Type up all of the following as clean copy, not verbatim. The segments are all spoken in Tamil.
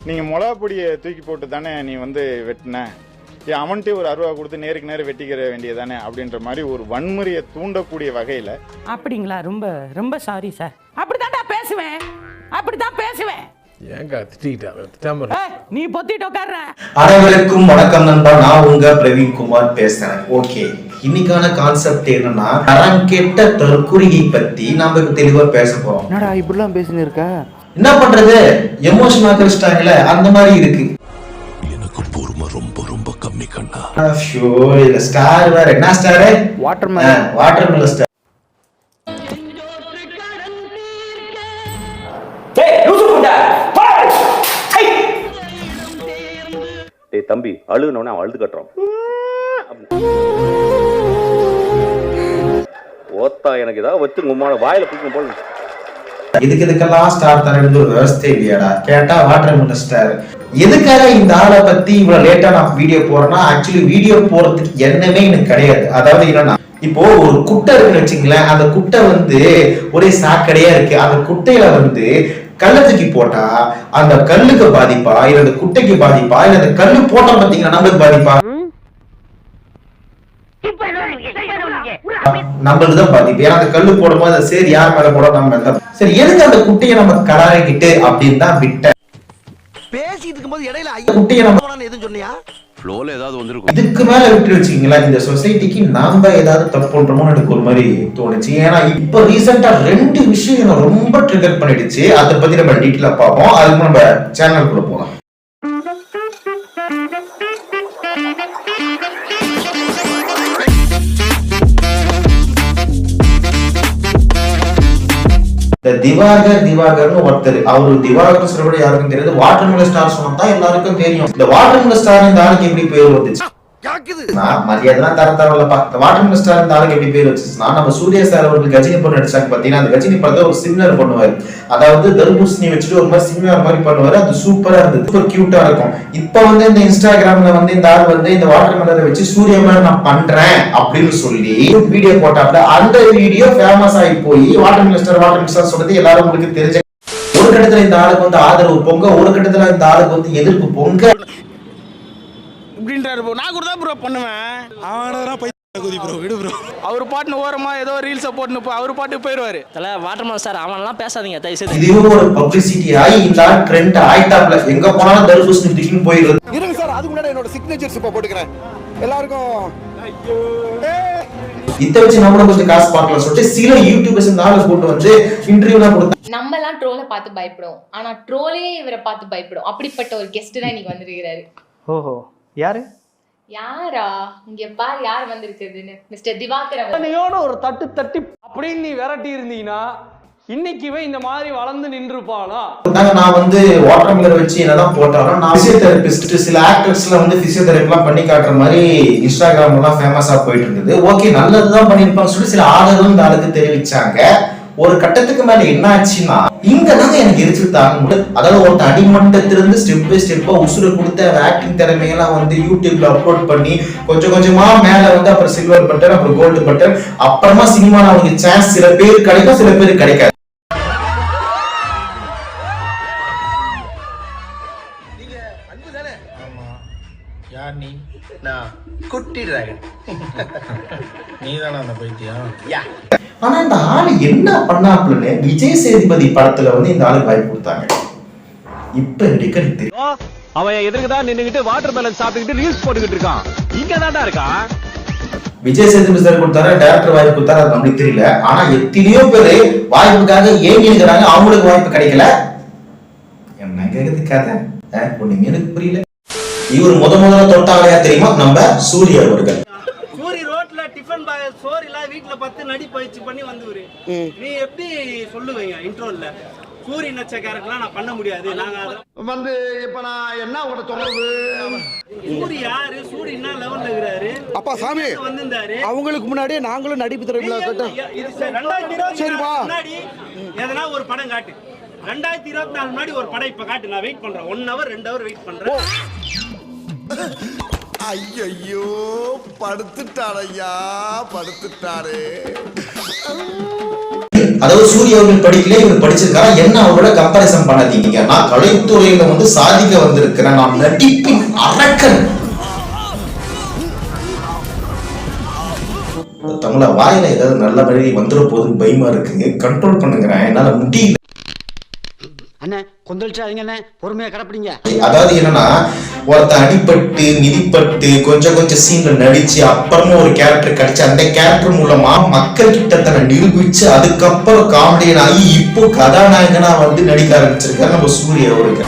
நீங்கள் மிளகா பொடியை தூக்கி போட்டு தானே நீ வந்து வெட்டின, அவன்கிட்ட ஒரு 60 கொடுத்து நேருக்கு நேரம் வெட்டிக்கிற வேண்டியதானே அப்படின்ற மாதிரி ஒரு வன்முறையை தூண்டக்கூடிய வகையில். அப்படிங்களா? ரொம்ப ரொம்ப சாரி சார். அப்படித்தான்டா பேசுவேன், அப்படித்தான் பேசுவேன். நீ பொத்திட்டு உட்கார்ற. அனைவருக்கும் வணக்கம் நண்பா, நான் உங்க பிரவீன்குமார் பேசுறேன். ஓகே, இன்னைக்கான கான்செப்ட் என்னன்னா தரம் கெட்ட தற்குறியை பத்தி நாம தெளிவா பேச போறோம். என்னடா இப்படிலாம் பேசினு இருக்க? என்ன பண்றது, எமோஷன் ஆக்கிட்டாங்கல்ல, அந்த மாதிரி இருக்கு. எனக்கு பொறுமை ரொம்ப ரொம்ப கம்மி கண்ணா. ஷோ இல்ல ஸ்டார் வேற. என்ன ஸ்டார்? Watermelon star. தம்பி அழுகுனோட அவன் அழுது கட்டுறான். ஓத்தா எனக்கு ஏதாவது வச்சு உம்மான வாயில பிடிக்கும் போல. இதுக்கெல்லாம் ஸ்டார் தரது ஒரு விவசாய இல்லையாடா? கேட்டா வாட்டர்மெலன் ஸ்டார். எதுக்காக இந்த ஆளை பத்தி இவ்வளவு லேட்டா நான் வீடியோ போறேன்னா, ஆக்சுவலி வீடியோ போறதுக்கு என்னமே எனக்கு கிடையாது. அதாவது என்னன்னா, இப்போ ஒரு குட்டை இருக்குன்னு வச்சுங்களேன், அந்த குட்டை வந்து ஒரே சாக்கடையா இருக்கு. அந்த குட்டையில வந்து கல்ல தூக்கி போட்டா அந்த கல்லுக்கு பாதிப்பா, இல்ல அந்த குட்டைக்கு பாதிப்பா, இல்ல அந்த கல்லு போட்டா பாத்தீங்கன்னா நம்மளுக்கு பாதிப்பா? நம்மளுக்கு தான் பாதிப்பு. ஏன்னா அந்த கல்லு போடும்போது சரி யார் மேல போட நம்ம சரி, எதுக்கு அந்த குட்டையை நம்ம கலாரிக்கிட்டு அப்படின்னு தான் விட்டேன். பேசிட்டு இருக்கும்போது இடையில குட்டையை நம்ம எதுவும் சொன்னியா? ஃப்ளோல ஏதாவது வந்திருக்கும். இதுக்கு மேல விட்டு வச்சுக்கீங்களா, இந்த சொசைட்டிக்கு நாம ஏதாவது தப்பு பண்றோமோன்னு எனக்கு ஒரு மாதிரி தோணுச்சு. ஏன்னா இப்ப ரீசெண்டா 2 விஷயம் ரொம்ப ட்ரிகர் பண்ணிடுச்சு. அதை பத்தி நம்ம டீட்டெயிலா பார்ப்போம். அதுக்கு நம்ம சேனலுக்குள்ள போலாம். திவாகர்னு ஒருத்தர், அவரு திவாகர் சொல்றபடி யாருக்கும் தெரியாது. வாட்டர்மெலன் ஸ்டார் சொன்னா எல்லாருக்கும் தெரியும். இந்த வாட்டர்மெலன் ஸ்டார் இந்த ஆளுக்கு எப்படி பேர் வந்துச்சு? மரியாதை தர தரலப்பா. இந்த வாட்டர்மெலன் ஸ்டார் இந்த ஆளுக்கு எப்படி பேர் வச்சுச்சுன்னா, நம்ம சூர்யா சார் அவர்கள் கஜினி படம் நடிச்சாங்க பாத்தீங்கன்னா, அந்த கஜினி படத்தை ஒரு சிமிலர் பண்ணுவாரு. அதாவது தர்பூசணி வச்சுட்டு ஒரு மாதிரி சிமிலர் மாதிரி பண்ணுவாரு. அது சூப்பரா இருந்தது, சூப்பர் கியூட்டா இருக்கும். இப்ப வந்து இந்த இன்ஸ்டாகிராம்ல வந்து இந்த ஆள் வந்து இந்த வாட்டர்மெலனை வச்சு சூர்யா மேல நான் பண்றேன் அப்படின்னு சொல்லி வீடியோ போட்டாப்ல. அந்த வீடியோ ஃபேமஸ் ஆகி போய் வாட்டர்மெலன் ஸ்டார் சொல்றது எல்லாரும் உங்களுக்கு தெரிஞ்ச. ஒரு கட்டத்துல இந்த ஆளுக்கு வந்து ஆதரவு பொங்க, ஒரு கட்டத்துல இந்த ஆளுக்கு வந்து எதிர்ப்பு பொங்க. நான் கூட தான் ப்ரோ பண்ணுவேன். அவர் பாட்டுன்னு ஓரமா ஏதோ ரீல்ஸை போட்டுன்னு அவர் பாட்டு போயிடுவாரு. வாட்டர்மெலன் சார் அவன்லாம் பேசாதீங்க தயவுசெய்து. இதுவும் ஒரு பப்ளிசிட்டி ஆகி இந்த ட்ரெண்ட் ஆயிட்டாப்ல. எங்க போனாலும் தர்பூசணி திடீர்னு போயிடுது. இருங்க சார், அதுக்கு முன்னாடி என்னோட சிக்னேச்சர்ஸ் இப்ப போட்டுக்கிறேன் எல்லாருக்கும். இத வச்சு நம்மள கொஞ்சம் காசு பார்க்கலாம் சொல்லிட்டு சில யூடியூபர்ஸ் இந்த ஆளை போட்டு வந்து இன்டர்வியூலாம் கொடுத்தாங்க. நம்ம எல்லாம் ட்ரோலை பார்த்து பயப்படுவோம், ஆனா ட்ரோலே இவரை பார்த்து பயப்படும். அப்படிப்பட்ட ஒரு கெஸ்ட் தான் இன்னைக்கு வந்திருக்கிறாரு. ஓஹோ, யாரு? யாரா? இங்க பாரு யார் வந்திருக்குதுன்னு. மிஸ்டர் திவாகர். அன்னையோட ஒரு தட்டு தட்டி அப்படின்னு நீ விரட்டி இருந்தீங்கன்னா இன்னைக்குவே இந்த மாதிரி வளர்ந்து நின்றுப்பானா? நான் வந்து வாட்டர்மெலன் வச்சு என்னதான் போட்டாலும், நான் பிசியோதெரபிஸ்ட், சில ஆக்டர்ஸ்ல வந்து பிசியோதெரபிலாம் பண்ணி காட்டுற மாதிரி இன்ஸ்டாகிராம்லாம் ஃபேமஸா போயிட்டு இருந்தது. ஓகே, நல்லதுதான் பண்ணிருப்பாங்க சொல்லி சில ஆதரவும் இந்த ஆளுக்கு தெரிவிச்சாங்க. ஒரு கட்டத்துக்கு மேல என்ன ஆச்சுன்னா, இங்கதாங்க எனக்கு எரிச்சல் தாங்க முடியல. அதாவது ஒரு அடிமட்டத்திலிருந்து ஸ்டெப் பை ஸ்டெப்பா உசுர கொடுத்த ஆக்டிங் திறமையெல்லாம் வந்து யூடியூப்ல அப்லோட் பண்ணி கொஞ்சம் கொஞ்சமா மேல வந்து அப்புறம் சில்வர் பட்டன், அப்புறம் கோல்டு பட்டன், அப்புறமா சினிமால அவங்களுக்கு சான்ஸ் சில பேர் கிடைக்கும், சில பேர் கிடைக்காது. ஆனா இந்த ஆளு என்ன பண்ணாப்லன்னு விஜய் சேதுபதி படத்துல வந்து இந்த ஆளு வாய்ப்பு கொடுத்தாங்க. இப்ப எனக்கு அவன் எதிர்க்குதான் நின்னுகிட்டு வாட்டர்மெலன் சாப்பிட்டுக்கிட்டு ரீல்ஸ் போட்டுக்கிட்டு இருக்கான். இங்க தான்டா இருக்கான். விஜய் சேதுபதி சார் கொடுத்தாரு, டைரக்டர் வாய்ப்பு கொடுத்தாரு, அது நம்மளுக்கு தெரியல. ஆனா எத்தனையோ பேரு வாய்ப்புக்காக ஏங்கி இருக்கிறாங்க, அவங்களுக்கு வாய்ப்பு கிடைக்கல. என்ன கேக்குது கதை ஒண்ணுமே எனக்கு புரியல. இவர் முதல்ல தொட்டாலையா தெரியுமா? நம்ம சூர்யா அவர்கள். சூரி ரோட்ல டிஃபன் பாய் சோறு இல்ல வீட்ல 10 நடி பயிற்சி பண்ணி வந்துரு. நீ எப்படி சொல்லுவீங்க இன்ட்ரோல சூரி நச்ச கேரக்டர்லாம் நான் பண்ண முடியாது. நாங்க வந்து இப்ப நான் என்ன உட சொல்றது? சூரி யாரு? சூரி என்ன லெவல்ல இருக்காரு? அப்பா சாமி வந்திருந்தாரு. அவங்களுக்கு முன்னாடியே நாங்களும் நடிப்பு திறமையில கட்ட. இது 2024 முன்னாடி எதனா ஒரு படம் காட்டு. 2024 முன்னாடி ஒரு படம் இப்ப காட்டு. நான் வெயிட் பண்றேன். 1 hour 2 hour வெயிட் பண்றேன். ஐயோ படுத்துட்டாரையா, படுத்துட்டாரே. அதாவது சூர்யா அவர்கள் படிக்கல, இவர் படிச்சிருக்காரா, என்ன அவரோட கம்பேரிசன் பண்ணாதீங்க. நான் கலைத்துறையில வந்து சாதிக்க வந்திருக்கிறேன், நான் நடிப்பின் அரக்கன். தமிழ வாயில ஏதாவது நல்ல வழி வந்துட போகுதுன்னு பயமா இருக்கு, கண்ட்ரோல் பண்ணுங்கிறேன், என்னால முடியல. அண்ணே கொந்தளிச்சாதீங்க அண்ணே, பொறுமையா கடப்பிடிங்க. அதாவது என்னன்னா, ஒருத்த அடிபட்டு மிதிப்பட்டு கொஞ்சம் சீன்ல நடிச்சு அப்புறமா ஒரு கேரக்டர் கிடைச்சு அந்த கேரக்டர் மூலமா மக்கள் கிட்ட தன்னை நிரூபிச்சு அதுக்கப்புறம் காமெடியன் ஆகி இப்போ கதாநாயகனா வந்து நடிக்க ஆரம்பிச்சிருக்காரு நம்ம சூர்யா அவருக்கு.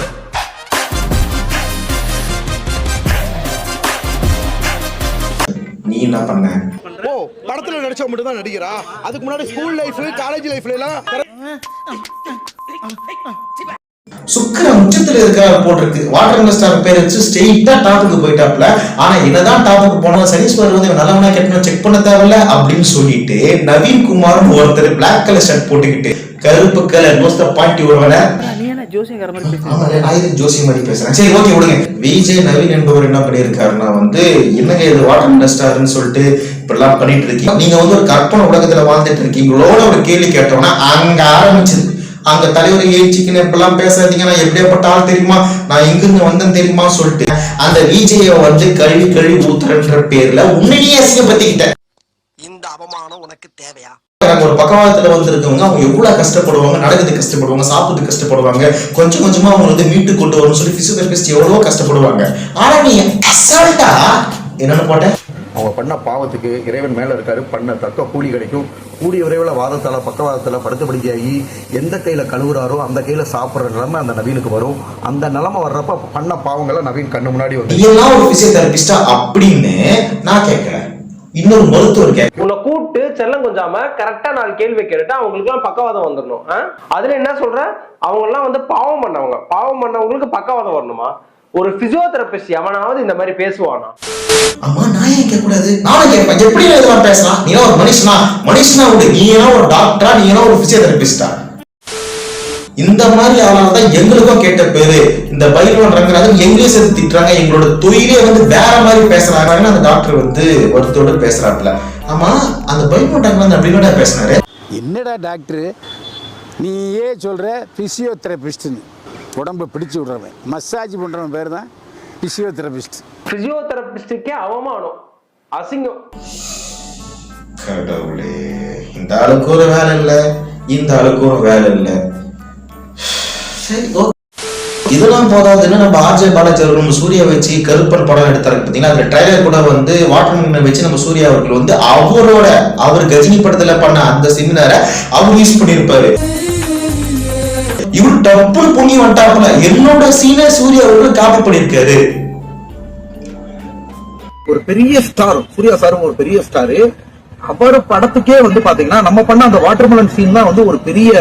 நீ என்ன பண்ண? ஓ படத்துல நடிச்சா மட்டும் தான் நடிகரா? அதுக்கு முன்னாடி ஸ்கூல் லைஃப், காலேஜ் லைஃப்ல எல்லாம் சுக்கர உச்சத்துல இருக்கிற போட்டிருக்கு. வாட்டர் ஸ்டார் பேர் வச்சு ஸ்ட்ரெயிட்டா டாப்புக்கு போயிட்டாப்ல. ஆனா என்னதான் டாப்புக்கு போனாலும் சனீஸ்வரர் வந்து நல்லவனா கெட்டணும் செக் பண்ண தேவையில்ல அப்படின்னு சொல்லிட்டு நவீன் குமார் ஒருத்தர் பிளாக் கலர் ஷர்ட் போட்டுக்கிட்டு கருப்பு கலர் மோஸ்ட் பாட்டி வருவாங்க. ஜோசி மாதிரி பேசுறேன். சரி ஓகே விடுங்க. விஜய் நவீன் என்பவர் என்ன பண்ணிருக்காருன்னா வந்து என்னங்க இது வாட்டர் ஸ்டார்னு சொல்லிட்டு இப்படிலாம் பண்ணிட்டு இருக்கீங்க, நீங்க வந்து ஒரு கற்பனை உலகத்துல வாழ்ந்துட்டு இருக்கீங்களோட ஒரு கேள்வி கேட்டோம்னா அங்க ஆரம்பிச்சது. அந்த தலைவர் ஏச்சிக்குன்னு எப்பெல்லாம் பேசாதீங்க, நான் எப்படியாப்பட்ட ஆள் தெரியுமா, நான் எங்கிருந்து வந்தேன் தெரியுமா சொல்லிட்டு அந்த விஜய வந்து கழுவி ஊத்துறன்ற பேர்ல உன்னையே அசிங்கப்படுத்திக்கிட்டேன். இந்த அவமானம் உனக்கு தேவையா? ஒரு பக்கவாதத்துல வந்திருக்கவங்க அவங்க எவ்வளவு கஷ்டப்படுவாங்க, நடக்குது கஷ்டப்படுவாங்க, சாப்பிட்டு கஷ்டப்படுவாங்க, கொஞ்சமா அவங்க வந்து மீட்டு கொண்டு வரணும்னு சொல்லி பிசியோதெரபிஸ்ட் எவ்வளவோ கஷ்டப்படுவாங்க. ஆனா நீ அசால்ட்டா என்னன்னு போட்ட? அவங்க பண்ண பாவத்துக்கு இறைவன் மேல இருக்காரு, பண்ண தக்க கூலி கிடைக்கும். கூடிய விரைவில் வாதத்தால பக்கவாதத்துல படுத்தபடியாகி எந்த கையில கழுவுறாரோ அந்த கையில சாப்பிடுற நிலைமை அந்த நவீனுக்கு வரும். அந்த நிலைமை வர்றப்ப பண்ண பாவங்களை நவீன் கண்ணு முன்னாடி வந்து இதெல்லாம் ஒரு பிசியோதெரபிஸ்டா அப்படின்னு நான் கேட்கிறேன். இன்னொரு மருத்துவர் கேட்க உன்னை கூப்பிட்டு செல்லம் கொஞ்சாம கரெக்டா 4 கேள்வி கேட்டுட்டு அவங்களுக்கு எல்லாம் பக்கவாதம் வந்துடணும். அதுல என்ன சொல்ற, அவங்க எல்லாம் வந்து பாவம் பண்ணவங்களுக்கு பக்கவாதம் வரணுமா? ஒரு பிசியோதெரபிஸ்ட் எவனாவது இந்த மாதிரி பேசுவானா? அம்மா நான் ஏன் கேட்க கூடாது? நானும் கேட்பேன். எப்படி இதெல்லாம் பேசலாம்? நீ ஒரு மனுஷனா விடு, நீ ஏன்னா ஒரு டாக்டரா, நீ ஏன்னா ஒரு பிசியோதெரபிஸ்டா? இந்த மாதிரி ஆளால தான் எங்களுக்கும் கேட்ட பேரு. இந்த பைரவன் ரங்கராஜன் எங்களையும் சேர்த்து திட்டுறாங்க, எங்களோட தொழிலே வந்து வேற மாதிரி பேசுறாங்கன்னு அந்த டாக்டர் வந்து வருத்தோட பேசுறாப்புல. ஆமா அந்த பைரவன் ரங்கராஜன் அப்படின்னா பேசினாரு. என்னடா டாக்டர் நீயே சொல்ற பிசியோதெரபிஸ்ட்னு? உடம்பு பிடிச்சு விடுறவன், மசாஜ் பண்றவன் பேர் தான் பிசியோதெரபிஸ்ட். பிசியோதெரபிஸ்டுக்கே அவமானம், அசிங்கம். கடவுளே, இந்த ஆளுக்கு ஒரு வேலை இல்ல, இந்த ஆளுக்கு ஒரு வேலை இல்ல. சரி இதெல்லாம் போதாதுன்னு நம்ம ஆர்ஜே பாலாஜி அவர்கள் நம்ம சூர்யா வச்சு கருப்பன் படம் எடுத்தாரு பாத்தீங்கன்னா, அதுல ட்ரைலர் கூட வந்து வாட்டர் வச்சு நம்ம சூர்யா அவர்கள் வந்து அவர் கஜினி படத்துல பண்ண அந்த செமினாரை அவர் யூஸ் பண்ணிருப்பாரு. இவரு டப்புன்னு புண்ணி வந்துட்டாப்புல, என்னோட சீனை சூர்யா அவர்கள் காப்பி பண்ணிருக்காரு. ஒரு பெரிய ஸ்டார் சூர்யா சாரும் ஒரு பெரிய ஸ்டாரு. அவர் படத்துக்கே வந்து பாத்தீங்கன்னா நம்ம பண்ண அந்த வாட்டர்மெலன் சீன் தான் வந்து ஒரு பெரிய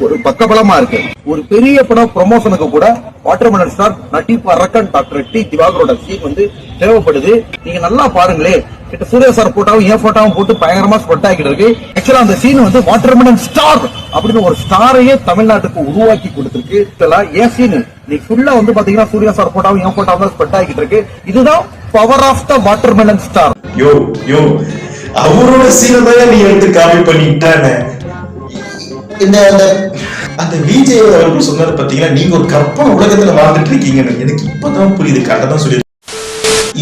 ஒரு பக்கபலமா இருக்கு. ஒரு பெரிய படம் ப்ரொமோஷனுக்கு கூட வாட்டர்மெலன் ஸ்டார் நடிப்பு அரக்கன் டாக்டர் டி திவாகரோட சீன் வந்து தேவைப்படுது. நீங்க நல்லா பாருங்களே, கிட்ட சூர்யா சார் போட்டாவும் என் போட்டாவும் போட்டு பயங்கரமா ஸ்பெட் ஆகிட்டு இருக்கு. ஆக்சுவலா அந்த சீன் வந்து வாட்டர்மெலன் ஸ்டார் அப்படின்னு ஒரு ஸ்டாரையே தமிழ்நாட்டுக்கு உருவாக்கி கொடுத்திருக்கு. ஏன் சீன் நீ ஃபுல்லா வந்து பாத்தீங்கன்னா சூர்யா சார் போட்டாவும் என் போட்டாவும் தான் ஸ்பெட் ஆகிட்டு இருக்கு. இதுதான் power of the watermelon star. யோ அவரோட சீனை தான் நீ எடுத்து காப்பி பண்ணிட்டானே. இந்த அந்த விஜய் அவர்கள் சொன்னது பாத்தீங்கன்னா, நீங்க ஒரு கற்பனை உலகத்துல வாழ்ந்துட்டு இருக்கீங்கன்னு எனக்கு இப்பதான் புரியுது. கரெக்டாதான் சொல்லி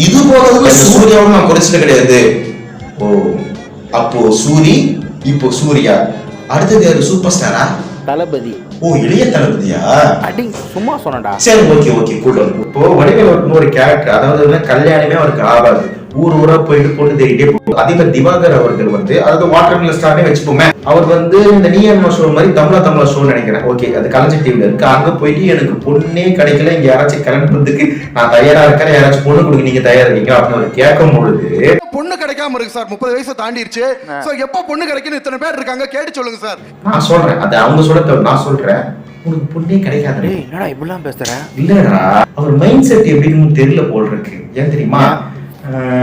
இது போல சூர்யாவும் நான் குறைச்சது கிடையாது. ஓ அப்போ சூரி, இப்போ சூர்யா, அடுத்தது யாரு? சூப்பர் ஸ்டாரா? தளபதி. ஓ இளைய தளபதியா? அடி சும்மா சொன்னடா. சரி ஓகே கூட்டம். இப்போ வடிவேல் ஒரு கேரக்டர், அதாவது கல்யாணமே அவருக்கு ஆகாது, ஊரா போயிட்டு பொண்ணு தேடிட்டே போகும். அதே மாதிரி திவாகர் அவர்கள் வந்து அதாவது வாட்டர்மெலன் ஸ்டார்னே வச்சுப்போமே, அவர் வந்து இந்த நீ என்ன ஷோ மாதிரி தமிழா ஷோ நினைக்கிறேன். ஓகே அது கலைஞர் டிவில இருக்கு. அங்க போயிட்டு எனக்கு பொண்ணே கிடைக்கல, இங்க யாராச்சும் கிளம்புறதுக்கு நான் தயாரா இருக்கேன், யாராச்சும் பொண்ணு கொடுக்க நீங்க தயாரா இருக்கீங்க அப்படின்னு கேட்கும் பொழுது பொண்ணு கிடைக்காம இருக்கு சார். 30 வயசு தாண்டிருச்சு. சோ எப்ப பொண்ணு கிடைக்குன்னு இத்தனை பேர் இருக்காங்க, கேட்டு சொல்லுங்க சார். நான் சொல்றேன், அது அவங்க சொல்ல நான் சொல்றேன், உனக்கு பொண்ணே கிடைக்காது. என்னடா இப்படிலாம் பேசுற? இல்லடா அவர் மைண்ட் செட் எப்படின்னு தெரியல போல் இருக்கு. ஏன் தெரியுமா,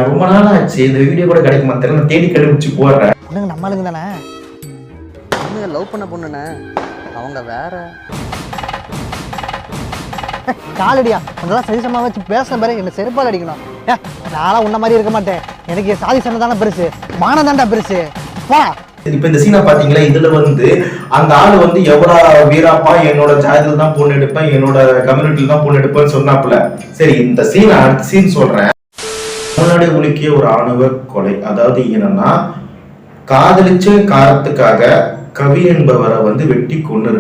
ரொம்ப நாள் ஆச்சு இந்த வீடியோ கூட கிடைக்குமா தெரியல, நான் தேடி கண்டுபிடிச்சு போடுறேன். பொண்ணுங்க நம்மளுங்க தானே, பொண்ணுங்க லவ் பண்ண பொண்ணுண்ணே, அவங்க வேற காலடியா. அதெல்லாம் சரிசமா வச்சு பேசுன பிறகு என்ன செருப்பால் அடிக்கணும். நான்லாம் உன்ன மாதிரி இருக்க மாட்டேன். எனக்கு சாதி சண்டை தானே பெருசு, மானம் தாண்டா பெருசு. வா இப்ப இந்த சீனை பாத்தீங்களா, இதுல வந்து அந்த ஆளு வந்து எவ்வளவு வீராப்பா என்னோட ஜாதியில தான் பொண்ணு எடுப்பேன், என்னோட கம்யூனிட்டில தான் பொண்ணு எடுப்பேன்னு சொன்னாப்புல. சரி, இந்த சீன் அடுத்த சீன் சொல்றேன். தமிழ்நாடு உலுக்கிய ஒரு ஆணவ கொலை. அதாவது என்னன்னா, காதலிச்ச காரணத்துக்காக கவி என்பவரை வந்து வெட்டி கொண்டு.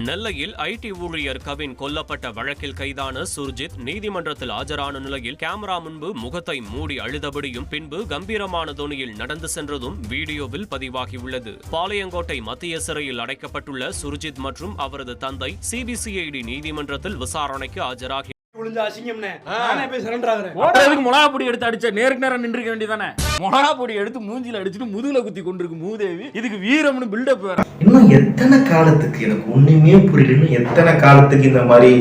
நெல்லையில் ஐடி ஊழியர் கவின் கொல்லப்பட்ட வழக்கில் கைதான சுர்ஜித் நீதிமன்றத்தில் ஆஜரான நிலையில் கேமரா முன்பு முகத்தை மூடி அழுதபடியும் பின்பு கம்பீரமான தொனியில் நடந்து சென்றதும் வீடியோவில் பதிவாகியுள்ளது. பாளையங்கோட்டை மத்திய சிறையில் அடைக்கப்பட்டுள்ள சுர்ஜித் மற்றும் அவரது தந்தை சிபிசிஐடி நீதிமன்றத்தில் விசாரணைக்கு ஆஜராகி மிளகா பொடி எடுத்து அடிச்ச நேருக்கு நேரம் நின்றுக்க வேண்டியதானே. மிளகா பொடி எடுத்து மூஞ்சில அடிச்சுட்டு முதுகுல குத்தி கொண்டிருக்கு மூதேவி. இதுக்கு வீரம்னு பில்டப் வேற. இன்னும் எத்தனை காலத்துக்கு, எனக்கு ஒண்ணுமே புரியல, இன்னும் எத்தனை காலத்துக்கு இந்த மாதிரி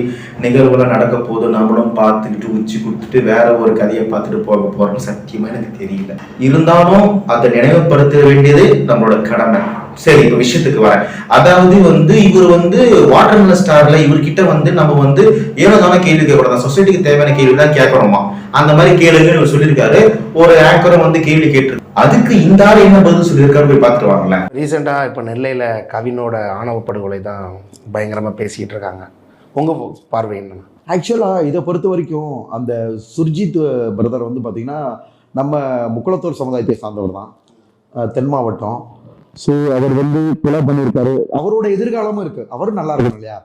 நிகழ்வுலாம் நடக்க போது நம்மளும் பார்த்துக்கிட்டு உச்சி கொடுத்துட்டு வேற ஒரு கதையை பார்த்துட்டு போக போறோம்னு சத்தியமா எனக்கு தெரியல. இருந்தாலும் அதை நினைவுபடுத்த வேண்டியது நம்மளோட கடமை. சரி, இப்ப விஷயத்துக்கு வரேன். அதாவது வந்து இவர் வந்து வாட்டர்மெலன் ஸ்டார்ல இவர்கிட்ட வந்து நம்ம வந்து ஏனோதான கேள்வி கேட்கக்கூடாது, சொசைட்டிக்கு தேவையான கேள்வி தான் கேட்கணுமா, அந்த மாதிரி கேளுங்கன்னு இவர் சொல்லியிருக்காரு. ஒரு ஆங்கரும் வந்து கேள்வி கேட்டு அதுக்கு இந்த ஆள் என்ன பதில் சொல்லியிருக்காரு போய் பார்த்துட்டு வாங்களேன். ரீசெண்டா இப்ப நெல்லையில கவினோட ஆணவ படுகொலை தான் பயங்கரமா பேசிட்டு இருக்காங்க. உங்க பார்வை என்ன? ஆக்சுவலாக இதை பொறுத்த வரைக்கும் அந்த சுர்ஜித் பிரதர் வந்து பார்த்தீங்கன்னா நம்ம முக்குளத்தூர் சமுதாயத்தை சார்ந்தவர் தான், தென் மாவட்டம். ஸோ அவர் வந்து கொலை பண்ணியிருக்காரு. அவரோட எதிர்காலமும் இருக்கு, அவரும் நல்லா இருக்கணும் இல்லையா.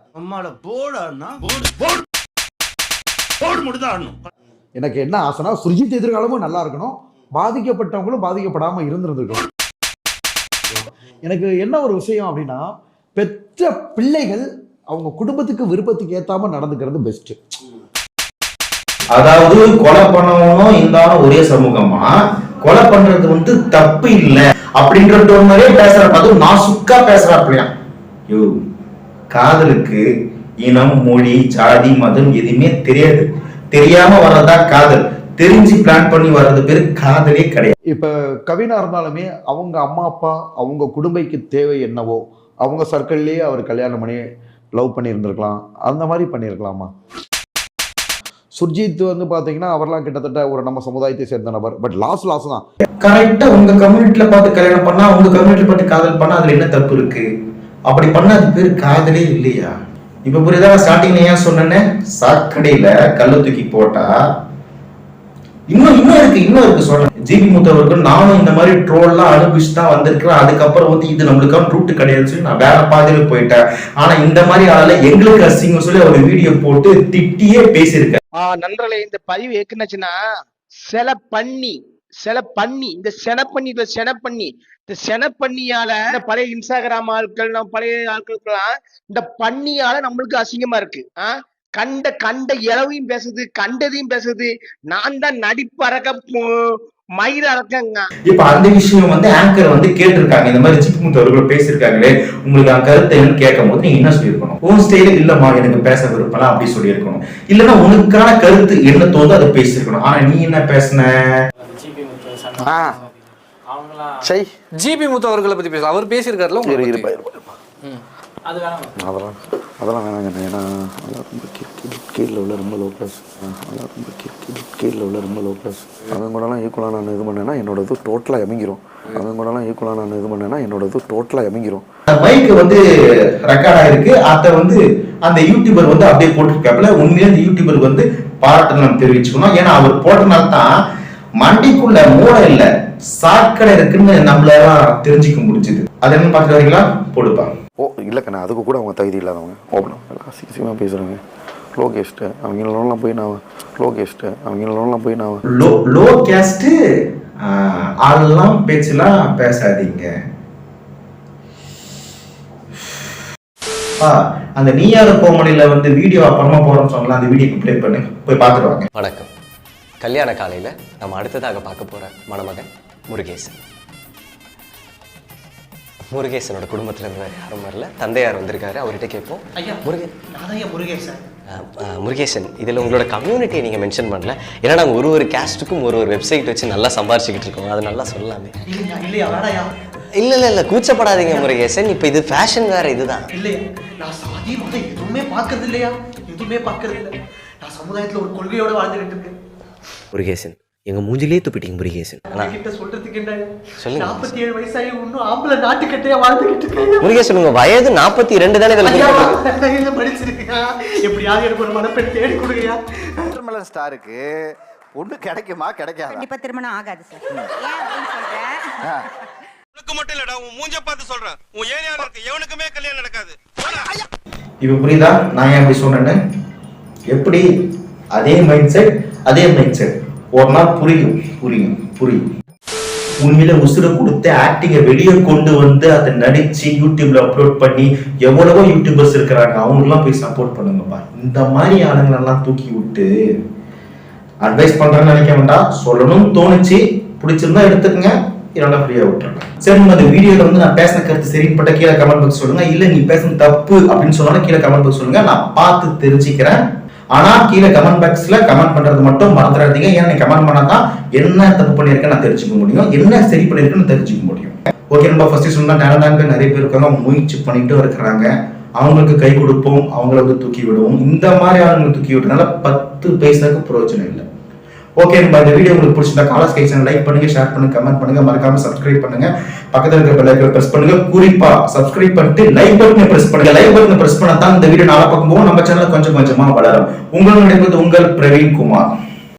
எனக்கு என்ன ஆசைனா சுர்ஜித் எதிர்காலமும் நல்லா இருக்கணும், பாதிக்கப்பட்டவங்களும் பாதிக்கப்படாமல் இருந்திருந்திருக்கணும். எனக்கு என்ன ஒரு விஷயம் அப்படின்னா, பெற்ற பிள்ளைகள் அவங்க குடும்பத்துக்கு விருப்பத்துக்கு ஏத்தாம நடந்துக்கிறது பெஸ்ட். அதாவது கொலை பண்ணவனும் இருந்தாலும் ஒரே சமூகமா, கொலை பண்றது வந்து தப்பு இல்லை அப்படின்ற மாதிரியே பேசுறாரு. அதுவும் நான் சுக்கா பேசுறாப்லையா. காதலுக்கு இனம், மொழி, ஜாதி, மதம் எதுவுமே தெரியாது. தெரியாம வர்றதா காதல், தெரிஞ்சு பிளான் பண்ணி வர்றது பேரு காதலே கிடையாது. இப்ப கவினா இருந்தாலுமே அவங்க அம்மா அப்பா அவங்க குடும்பத்துக்கு தேவை என்னவோ அவங்க சர்க்கிள்லயே அவர் கல்யாணம் பண்ணி லவ் பண்ணி இருந்திருக்கலாம், அந்த மாதிரி பண்ணியிருக்கலாமா. சுர்ஜித் வந்து பாத்தீங்கன்னா அவர்லாம் கிட்டத்தட்ட ஒரு நம்ம சமுதாயத்தை சேர்ந்த நபர். பட் லாஸ் தான். கரெக்டா உங்க கம்யூனிட்டில பார்த்து கல்யாணம் பண்ணா, உங்க கம்யூனிட்டில பார்த்து காதல் பண்ணா அதுல என்ன தப்பு இருக்கு? அப்படி பண்ணா அது பேரு காதலே இல்லையா? இப்ப புரியுதா? ஸ்டார்டிங்ல ஏன் சொன்னேன்னு, சாக்கடையில கல்ல தூக்கி போட்டா இன்னும் இருக்கு சொல்றேன். ஜிபி முத்தவர்கள் நானும் இந்த மாதிரி ட்ரோல்லாம் அனுபவிச்சு தான் வந்திருக்கிறேன். அதுக்கப்புறம் வந்து இது நம்மளுக்கான ரூட்டு கிடையாதுன்னு சொல்லி நான் வேற பாதையில போயிட்டேன். ஆனா இந்த மாதிரி ஆளால எங்களுக்கு அசிங்கம் சொல்லி ஒரு வீடியோ போட்டு திட்டியே பேசியிருக்கேன். நண்பர்களே, இந்த பதிவு ஏக்குனாச்சுன்னா சில பண்ணி இந்த செனப்பண்ணியால பழைய இன்ஸ்டாகிராம் ஆட்கள், நம்ம பழைய ஆட்களுக்கெல்லாம் இந்த பண்ணியால நம்மளுக்கு அசிங்கமா இருக்கு. கண்ட இளவையும் பேசுது, கண்டதையும் பேசுது. நான் தான் நடிப்பறக்க மயிர அறக்கங்க. இப்ப அந்த விஷயம் வந்து ஆங்கர் வந்து கேட்டிருக்காங்க, இந்த மாதிரி ஜிபி முத்தவர்கள் பேசியிருக்காங்களே, உங்களுக்கு கருத்து என்னன்னு கேட்கும் போது நீங்க என்ன சொல்லியிருக்கணும்? உன் ஸ்டைல இல்லம்மா எனக்கு பேச விருப்பலாம் அப்படி சொல்லியிருக்கணும். இல்லைன்னா உனக்கான கருத்து என்ன தோணுதோ அதை பேசியிருக்கணும். ஆனா நீ என்ன பேசின? ஜிபி முத்தவர்களை பத்தி பேச அவர் பேசியிருக்காருல. அதெல்லாம் வேணாங்க. ஏன்னா கீழே உள்ள ரொம்ப லோ கிளாஸ், கீழே உள்ள ரொம்ப லோ கிளாஸ். அதன் கூடலாம் ஈக்குவலாக நான் இது பண்ணேன்னா என்னோட இது டோட்டலாக இறங்கிரும். அதன் கூடலாம் ஈக்குவலாக நான் இது பண்ணேன்னா என்னோட இது டோட்டலாக இறங்கிரும். மைக் வந்து ரெக்கார்ட் ஆயிருக்கு. அதை வந்து அந்த யூடியூபர் வந்து அப்படியே போட்டிருக்காப்புல. உண்மையிலே அந்த யூடியூபர் வந்து பாராட்டு நம்ம தெரிவிச்சுக்கணும். ஏன்னா அவர் போட்டனால தான் மண்டிக்குள்ள மூளை இல்ல சாக்கடை இருக்குன்னு நம்மளால தெரிஞ்சுக்க முடிஞ்சது. அது என்ன பார்த்துட்டு வரீங்களா? போடுப்பா. இல்லைக்கண்ணா, அதுக்கு கூட அவங்க தகுதி இல்லாதவங்க. ஓப்பனாக அசிங்கமாக பேசுகிறாங்க. லோ கேஸ்ட்டு அவங்களெல்லாம் போய் நான் லோ கேஸ்ட்டு ஆளெல்லாம் பேச்செல்லாம் பேசாதீங்க. அந்த நீயார கோமடியில வந்து வீடியோ அப்புறமா போறோம்னு சொன்னலாம், அந்த வீடியோ ப்ளே பண்ணி போய் பார்த்துருவாங்க. வணக்கம். கல்யாண காலையில நம்ம அடுத்ததாக பார்க்க போற மணமகன் முருகேசன். முருகேசனோட குடும்பத்துல இருந்து யாரும் வரல, தந்தையார் வந்திருக்காரு. அவர்கிட்ட கேட்போம். முருகேசன், இதுல உங்களோட கம்யூனிட்டியை நீங்க மென்ஷன் பண்ணல. ஏன்னா நாங்க ஒரு கேஸ்ட்டுக்கும் ஒரு வெப்சைட் வச்சு நல்லா சம்பாரிச்சுக்கிட்டு இருக்கோம். அது நல்லா சொல்லலாமே. இல்ல கூச்சப்படாதீங்க முருகேசன். இப்ப இது ஃபேஷன் வேற. இதுதான் நான் சாதி மதம் எதுவுமே பார்க்கறது இல்லையா, எதுவுமே பார்க்கறது இல்லை. நான் சமுதாயத்துல ஒரு கொள்கையோட வாழ்ந்துகிட்டு இருக்கேன். முருகேசன், எங்க மூஞ்சிலே துப்பிட்டீங்க முருகேசன். கிட்ட சொல்றதுக்கு என்ன, சொல்லுங்க 47 வயசாகி இன்னும் ஆம்பளை நாட்டுக்கட்டையா வாழ்ந்துகிட்டு இருக்கேன். முருகேசன் உங்க வயது 42 தானே? இதுல படிச்சிருக்கியா? எப்படியாவது எனக்கு ஒரு மனப்பெண் தேடி கொடுங்கயா. வாட்டர்மெலன் ஸ்டாருக்கு ஒண்ணு கிடைக்குமா கிடைக்காதா? கண்டிப்பா திருமணம் ஆகாது சார். ஏன் அப்படின்னு சொல்றேன்? உனக்கு மட்டும் இல்லடா, உன் மூஞ்ச பார்த்து சொல்றேன். உன் ஏரியால இருக்க எவனுக்குமே கல்யாணம் நடக்காது. இப்ப புரியுதா நான் ஏன் அப்படி சொன்னேன்னு? எப்படி அதே மைண்ட் செட் ஒரு நாள் புரியும். உண்மையில உசுர கொடுத்து ஆக்டிங்க வெளியே கொண்டு வந்து அதை நடிச்சு யூடியூப்ல அப்லோட் பண்ணி எவ்வளவோ யூடியூபர்ஸ் இருக்கிறாங்க, அவங்களுக்குலாம் போய் சப்போர்ட் பண்ணுங்கப்பா. இந்த மாதிரி ஆளுங்களெல்லாம் தூக்கி விட்டு அட்வைஸ் பண்றேன்னு நினைக்க வேண்டாம். சொல்லணும்னு தோணுச்சு, பிடிச்சிருந்தா எடுத்துக்கங்க, இல்லைன்னா ஃப்ரீயா விட்டுருங்க. சரி, அந்த வீடியோல வந்து நான் பேசின கருத்து சரிப்பட்ட கீழே கமெண்ட் பாக்ஸ் சொல்லுங்க. இல்ல நீ பேசுன தப்பு அப்படின்னு சொன்னாலும் கீழே கமெண்ட் பாக்ஸ் சொல்லுங்க, நான் பார்த்து தெரிஞ்சுக்கிறேன். ஆனா கீழே கமெண்ட் பாக்ஸ்ல கமெண்ட் பண்றது மட்டும் மறந்துடாதீங்க. ஏன்னா நீ கமெண்ட் பண்ணாதான் என்ன தப்பு பண்ணிருக்கேன்னு நான் தெரிஞ்சுக்க முடியும், என்ன சரி பண்ணிருக்கேன்னு தெரிஞ்சுக்க முடியும். ஓகே, நம்ம ஃபர்ஸ்ட் சொன்னா டேலண்டாக நிறைய பேர் இருக்காங்க, முயற்சி பண்ணிட்டு இருக்கிறாங்க. அவங்களுக்கு கை கொடுப்போம், அவங்கள வந்து தூக்கி விடுவோம். இந்த மாதிரி ஆளுங்களை தூக்கி விடுறதுனால 10 பைசாக்கு பிரயோஜனம் இல்லை. ஓகே, நம்ம இந்த வீடியோ உங்களுக்கு பிடிச்சிருந்தா காலர்ஸ் கைஸ் லைக் பண்ணுங்க, ஷேர் பண்ணுங்க, கமெண்ட் பண்ணுங்க, மறக்காம சப்ஸ்கிரைப் பண்ணுங்க, பக்கத்துல இருக்க பெல் ஐகானை பிரஸ் பண்ணுங்க. குறிப்பா சப்ஸ்கிரைப் பண்ணிட்டு லைக் பட்டனை பிரஸ் பண்ணுங்க. லைக் பட்டனை பிரஸ் பண்ணா தான் இந்த வீடியோ நாளை பார்க்கும்போது நம்ம சேனல் கொஞ்சம் கொஞ்சமா வளரும். உங்களுடைய உங்கள் பிரவீன் குமார்.